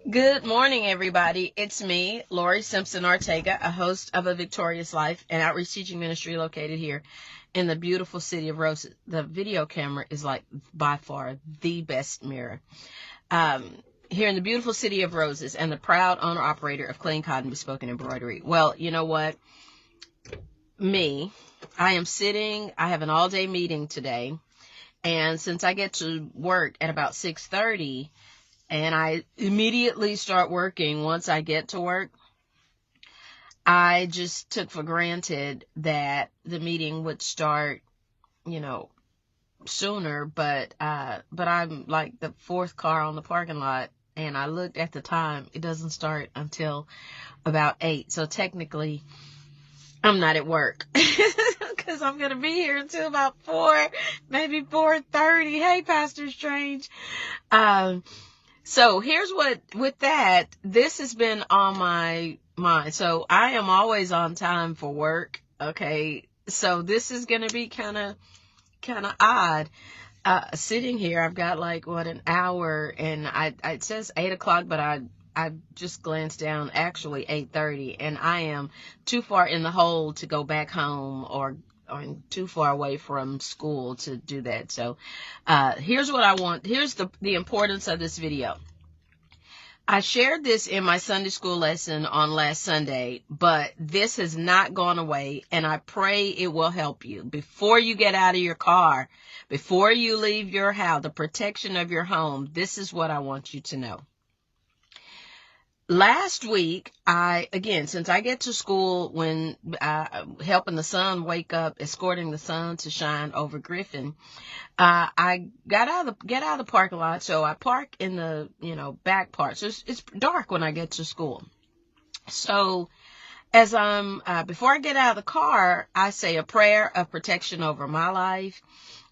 Good morning, everybody. It's me, Lori Simpson Ortega, a host of A Victorious Life, an outreach teaching ministry located here in the beautiful city of Roses. The video camera is like by far the best mirror. Here in the beautiful city of Roses, and the proud owner operator of Clean Cotton Bespoke Embroidery. Well, you know what? I have an all-day meeting today, and since I get to work at about 6:30, and I immediately start working once I get to work, I just took for granted that the meeting would start, sooner, but I'm like the fourth car on the parking lot, and I looked at the time. It doesn't start until about 8. So technically I'm not at work because I'm going to be here until about 4, maybe 4:30. Hey, Pastor Strange. So here's with that, this has been on my mind. So I am always on time for work. Okay. So this is going to be kind of odd. Sitting here, I've got an hour, and it says 8 o'clock, but I just glanced down, actually 8:30, and I am too far in the hole to go back home, or too far away from school to do that. So here's what I want. Here's the importance of this video. I shared this in my Sunday school lesson on last Sunday, but this has not gone away, and I pray it will help you. Before you get out of your car, before you leave your house, the protection of your home, this is what I want you to know. Last week, since I get to school when helping the sun wake up, escorting the sun to shine over Griffin, I get out of the parking lot, so I park in the back part. So it's dark when I get to school. So as before I get out of the car, I say a prayer of protection over my life.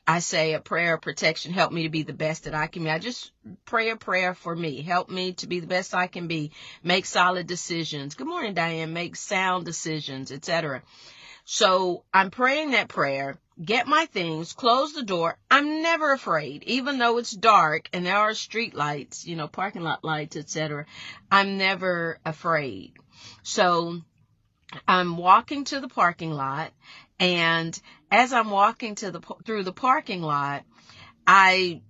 I say a prayer of protection, help me to be the best that I can be. I just pray a prayer for me. Help me to be the best I can be. Make solid decisions. Good morning, Diane. Make sound decisions, etc. So I'm praying that prayer, get my things, close the door. I'm never afraid, even though it's dark and there are street lights, parking lot lights, etc. I'm never afraid. So I'm walking to the parking lot, and as I'm walking through the parking lot, I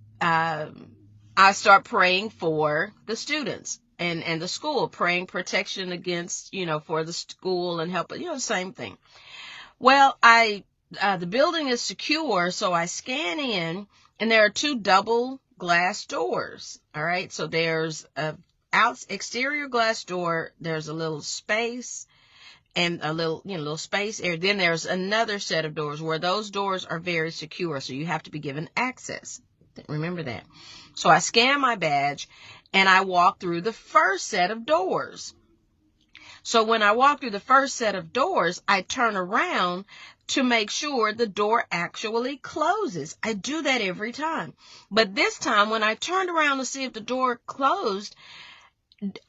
start praying for the students and the school, praying protection against, for the school and help, same thing. Well, the building is secure, so I scan in, and there are 2 double glass doors. All right, so there's a exterior glass door. There's a little space and a little space area. Then there's another set of doors where those doors are very secure, so you have to be given access. Remember that. So I scan my badge, and I walk through the first set of doors. So when I walk through the first set of doors, I turn around to make sure the door actually closes. I do that every time. But this time, when I turned around to see if the door closed,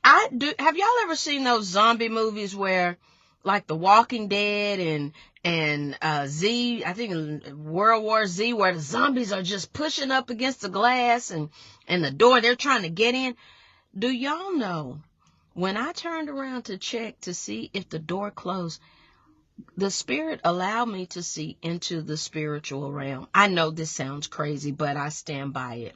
have y'all ever seen those zombie movies where, like The Walking Dead and Z, I think World War Z, where the zombies are just pushing up against the glass and the door, they're trying to get in? Do y'all know, when I turned around to check to see if the door closed, the Spirit allowed me to see into the spiritual realm. I know this sounds crazy, but I stand by it.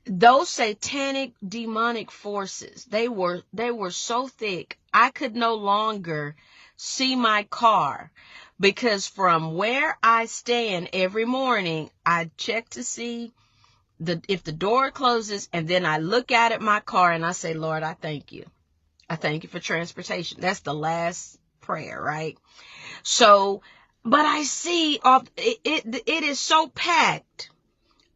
Those satanic, demonic forces, they were so thick, I could no longer see my car, because from where I stand every morning, I check to see if the door closes, and then I look out at my car and I say, Lord, I thank you. I thank you for transportation. That's the last prayer, right? So, but I see it is so packed,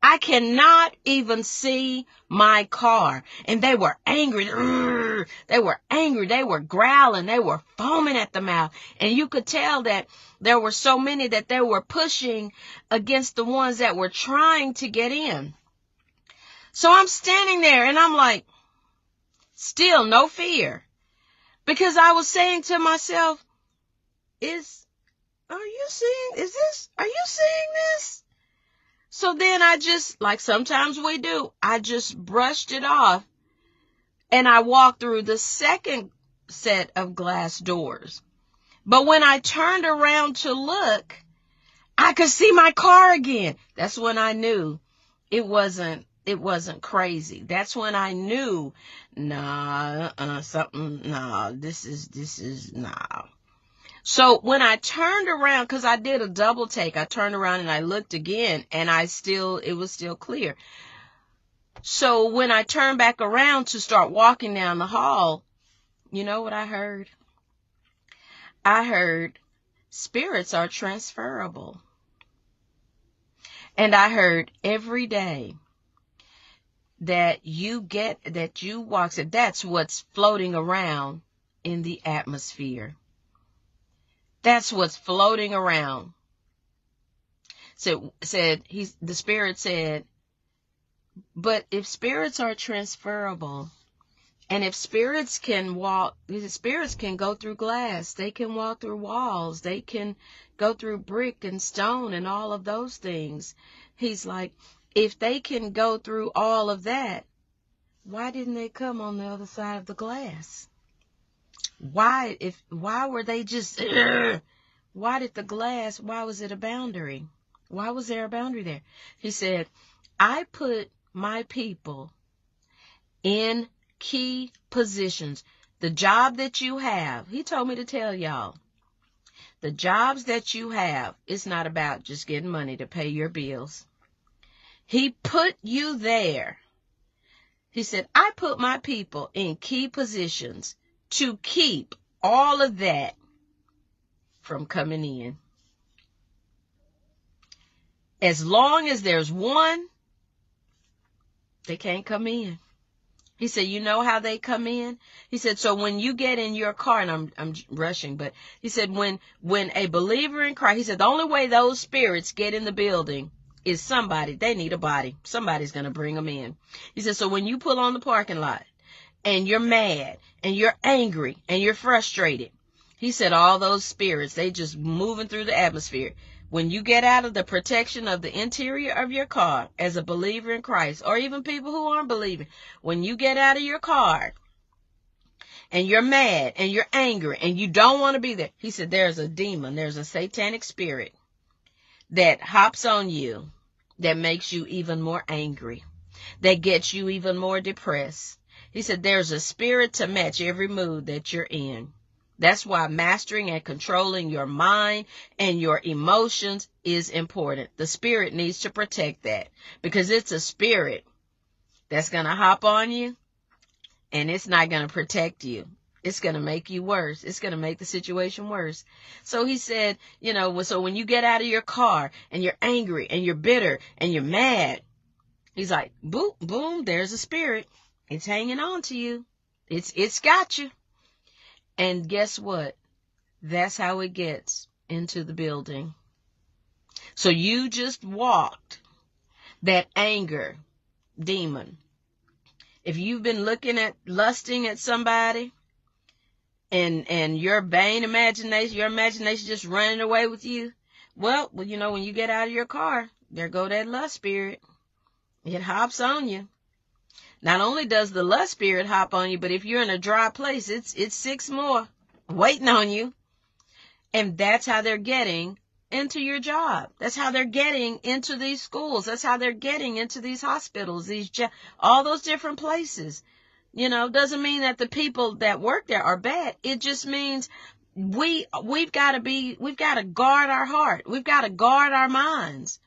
I cannot even see my car. And they were angry. They were angry. They were growling. They were foaming at the mouth. And you could tell that there were so many that they were pushing against the ones that were trying to get in. So I'm standing there and I'm like, still no fear. Because I was saying to myself, are you seeing this? So then I just, like sometimes we do, I just brushed it off And I walked through the second set of glass doors. But when I turned around to look, I could see my car again. That's when I knew it wasn't crazy. That's when I knew, this is, nah. So when I turned around, because I did a double take, I turned around and I looked again, and it was still clear. So when I turned back around to start walking down the hall, you know what I heard? I heard, spirits are transferable. And I heard, every day that you walk, that's what's floating around in the atmosphere. That's what's floating around. The Spirit said, but if spirits are transferable, and if spirits can go through glass, they can walk through walls, they can go through brick and stone and all of those things. He's like, if they can go through all of that, why didn't they come on the other side of the glass? Why were they just, why was it a boundary? Why was there a boundary there? He said, I put my people in key positions. The job that you have, he told me to tell y'all, the jobs that you have, it's not about just getting money to pay your bills. He put you there. He said, I put my people in key positions to keep all of that from coming in. As long as there's one, they can't come in. He said, you know how they come in? He said, so when you get in your car, and I'm rushing, but he said, when a believer in Christ, he said, the only way those spirits get in the building is they need a body. Somebody's going to bring them in. He said, so when you pull on the parking lot and you're mad and you're angry and you're frustrated, he said, all those spirits, they just moving through the atmosphere. When you get out of the protection of the interior of your car as a believer in Christ, or even people who aren't believing, when you get out of your car and you're mad and you're angry and you don't want to be there, he said, there's a demon, there's a satanic spirit that hops on you, that makes you even more angry, that gets you even more depressed. He said, there's a spirit to match every mood that you're in. That's why mastering and controlling your mind and your emotions is important. The Spirit needs to protect that, because it's a spirit that's going to hop on you, and it's not going to protect you. It's going to make you worse. It's going to make the situation worse. So he said, so when you get out of your car and you're angry and you're bitter and you're mad, he's like, boom, boom, there's a spirit. It's hanging on to you. It's got you. And guess what? That's how it gets into the building. So you just walked that anger demon. If you've been lusting at somebody, and your vain imagination, your imagination just running away with you, well, when you get out of your car, there go that lust spirit. It hops on you. Not only does the lust spirit hop on you, but if you're in a dry place, it's 6 more waiting on you. And that's how they're getting into your job. That's how they're getting into these schools. That's how they're getting into these hospitals, all those different places. Doesn't mean that the people that work there are bad. It just means we've got to guard our heart. We've got to guard our minds.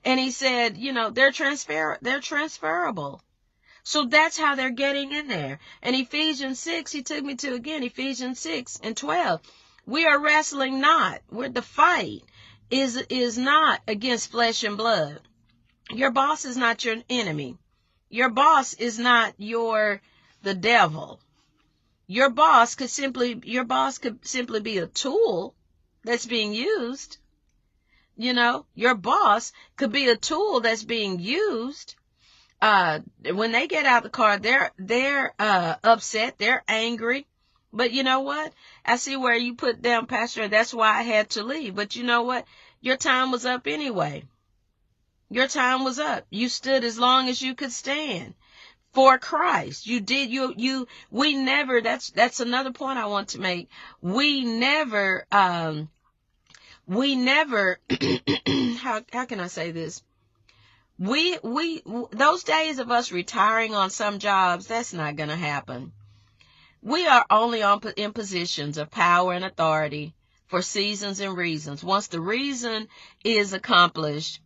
And he said, they're transferable. So that's how they're getting in there. And Ephesians 6, he took me to again, Ephesians 6 and 12. We are wrestling not. The fight is not against flesh and blood. Your boss is not your enemy. Your boss is not the devil. Your boss could simply be a tool that's being used. Your boss could be a tool that's being used. When they get out of the car, they're upset, they're angry. But you know what? I see where you put down, Pastor, that's why I had to leave. But you know what? Your time was up anyway. Your time was up. You stood as long as you could stand. for Christ. We never, that's another point I want to make. We never, how can I say this? Those days of us retiring on some jobs, that's not going to happen. We are only in positions of power and authority for seasons and reasons. Once the reason is accomplished,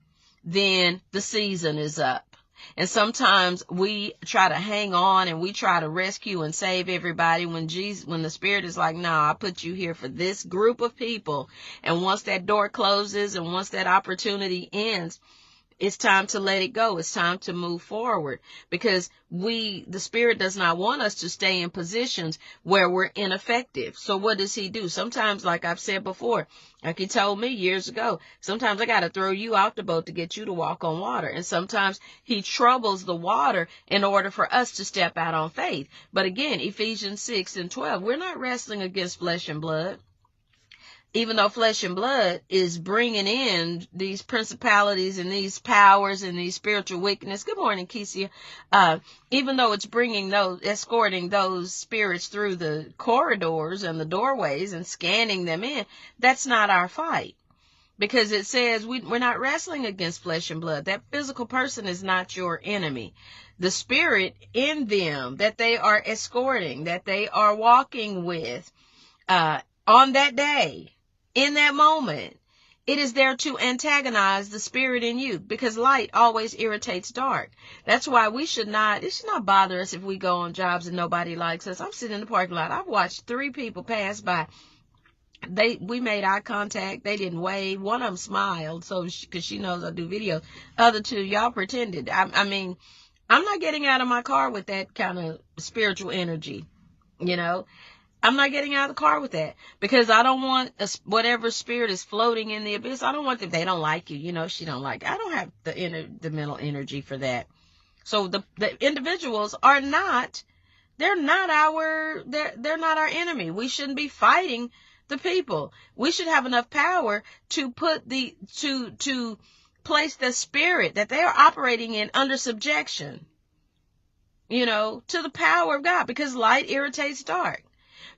then the season is up. And sometimes we try to hang on and we try to rescue and save everybody when the Spirit is like, no, I put you here for this group of people. And once that door closes and once that opportunity ends, it's time to let it go. It's time to move forward, because the Spirit does not want us to stay in positions where we're ineffective. So what does he do? Sometimes, like I've said before, like he told me years ago, sometimes I got to throw you out the boat to get you to walk on water. And sometimes he troubles the water in order for us to step out on faith. But again, Ephesians 6:12, we're not wrestling against flesh and blood. Even though flesh and blood is bringing in these principalities and these powers and these spiritual wickedness. Good morning, Kesia. Even though it's escorting those spirits through the corridors and the doorways and scanning them in, that's not our fight. Because it says we're not wrestling against flesh and blood. That physical person is not your enemy. The spirit in them that they are escorting, that they are walking with, on that day, in that moment, it is there to antagonize the spirit in you, because light always irritates dark. That's why it should not bother us if we go on jobs and nobody likes us. I'm sitting in the parking lot. I've watched 3 people pass by. We made eye contact. They didn't wave. One of them smiled, because she knows I do videos. Other 2, y'all pretended. I mean, I'm not getting out of my car with that kind of spiritual energy, I'm not getting out of the car with that, because I don't want whatever spirit is floating in the abyss. I don't want them. They don't like you. She don't like. I don't have the mental energy for that. So the individuals are not. They're not our enemy. We shouldn't be fighting the people. We should have enough power to to place the spirit that they are operating in under subjection. To the power of God, because light irritates dark.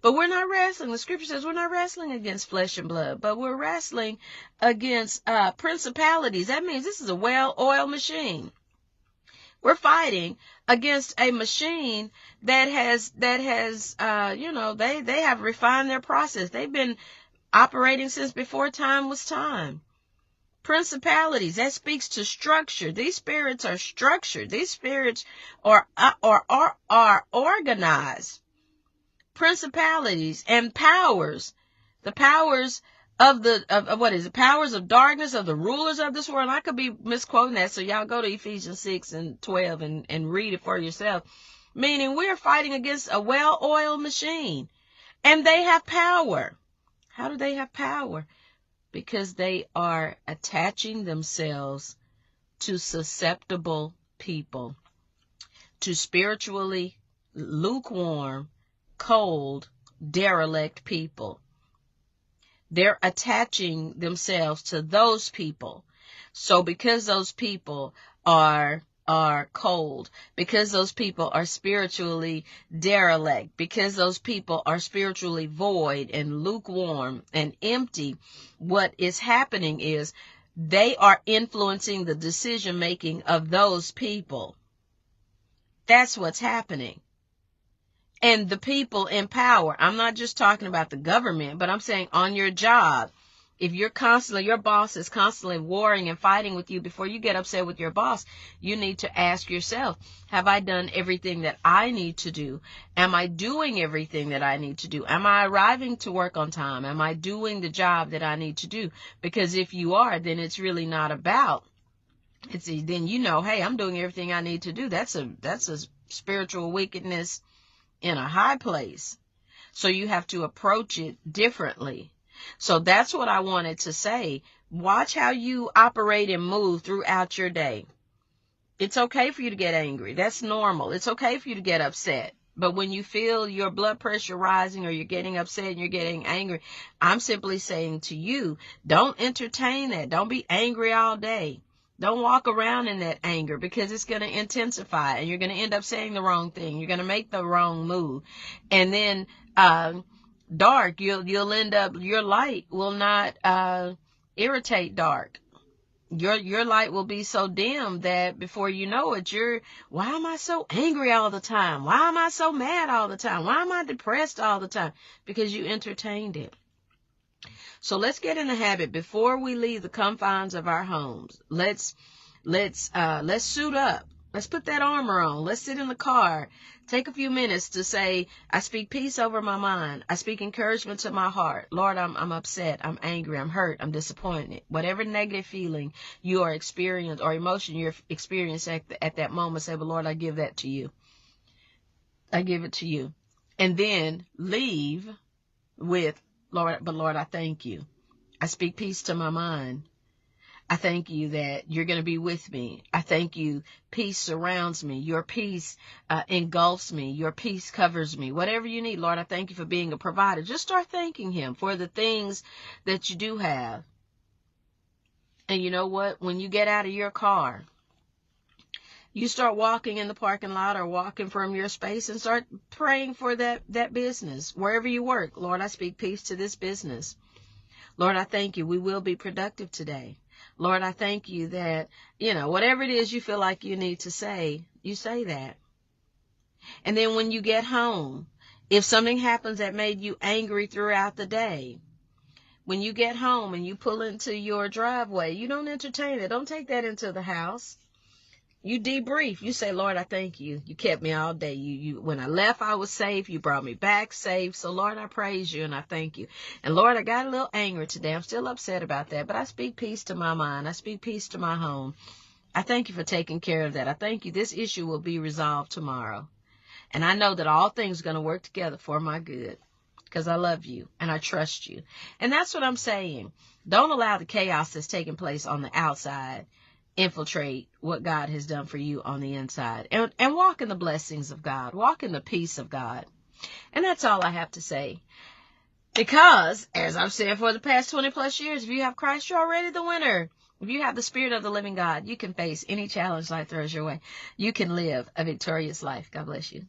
But we're not wrestling. The scripture says we're not wrestling against flesh and blood, but we're wrestling against principalities. That means this is a well-oiled machine. We're fighting against a machine that has they have refined their process. They've been operating since before time was time. Principalities, that speaks to structure. These spirits are structured. These spirits are organized. Principalities and powers, the powers of powers of darkness, of the rulers of this world. I could be misquoting that, so y'all go to Ephesians 6:12 and read it for yourself. Meaning we're fighting against a well-oiled machine, and they have power. How do they have power? Because they are attaching themselves to susceptible people, to spiritually lukewarm, cold, derelict people. They're attaching themselves to those people. So because those people are cold, because those people are spiritually derelict, because those people are spiritually void and lukewarm and empty, what is happening is they are influencing the decision making of those people. That's what's happening. And the people in power, I'm not just talking about the government, but I'm saying on your job, if your boss is constantly warring and fighting with you, before you get upset with your boss, you need to ask yourself, have I done everything that I need to do? Am I doing everything that I need to do? Am I arriving to work on time? Am I doing the job that I need to do? Because if you are, then it's really not about, then hey, I'm doing everything I need to do. That's a spiritual wickedness in a high place. So you have to approach it differently. So that's what I wanted to say. Watch how you operate and move throughout your day. It's okay for you to get angry. That's normal. It's okay for you to get upset. But when you feel your blood pressure rising, or you're getting upset and you're getting angry, I'm simply saying to you, don't entertain that. Don't be angry all day. Don't walk around in that anger, because it's going to intensify and you're going to end up saying the wrong thing. You're going to make the wrong move. And then dark, you'll end up, your light will not irritate dark. Your light will be so dim that before you know it, why am I so angry all the time? Why am I so mad all the time? Why am I depressed all the time? Because you entertained it. So let's get in the habit, before we leave the confines of our homes. Let's suit up. Let's put that armor on. Let's sit in the car. Take a few minutes to say, I speak peace over my mind. I speak encouragement to my heart. Lord, I'm upset. I'm angry. I'm hurt. I'm disappointed. Whatever negative feeling you are experiencing or emotion you're experiencing at that moment, say, but Lord, I give that to you. I give it to you. And then leave with, Lord, I thank you. I speak peace to my mind. I thank you that you're going to be with me. I thank you. Peace surrounds me. Your peace engulfs me. Your peace covers me. Whatever you need, Lord, I thank you for being a provider. Just start thanking him for the things that you do have. And you know what? When you get out of your car, you start walking in the parking lot or walking from your space and start praying for that business. Wherever you work, Lord, I speak peace to this business. Lord, I thank you. We will be productive today. Lord, I thank you that, whatever it is you feel like you need to say, you say that. And then when you get home, if something happens that made you angry throughout the day, when you get home and you pull into your driveway, you don't entertain it. Don't take that into the house. You debrief. You say, Lord, I thank you. You kept me all day. You when I left, I was safe. You brought me back safe. So, Lord, I praise you and I thank you. And, Lord, I got a little angry today. I'm still upset about that. But I speak peace to my mind. I speak peace to my home. I thank you for taking care of that. I thank you. This issue will be resolved tomorrow. And I know that all things are going to work together for my good, because I love you and I trust you. And that's what I'm saying. Don't allow the chaos that's taking place on the outside infiltrate what God has done for you on the inside, and walk in the blessings of God, walk in the peace of God. And that's all I have to say, because as I've said for the past 20 plus years, if you have Christ, you're already the winner. If you have the Spirit of the living God, you can face any challenge life throws your way. You can live a victorious life. God bless you.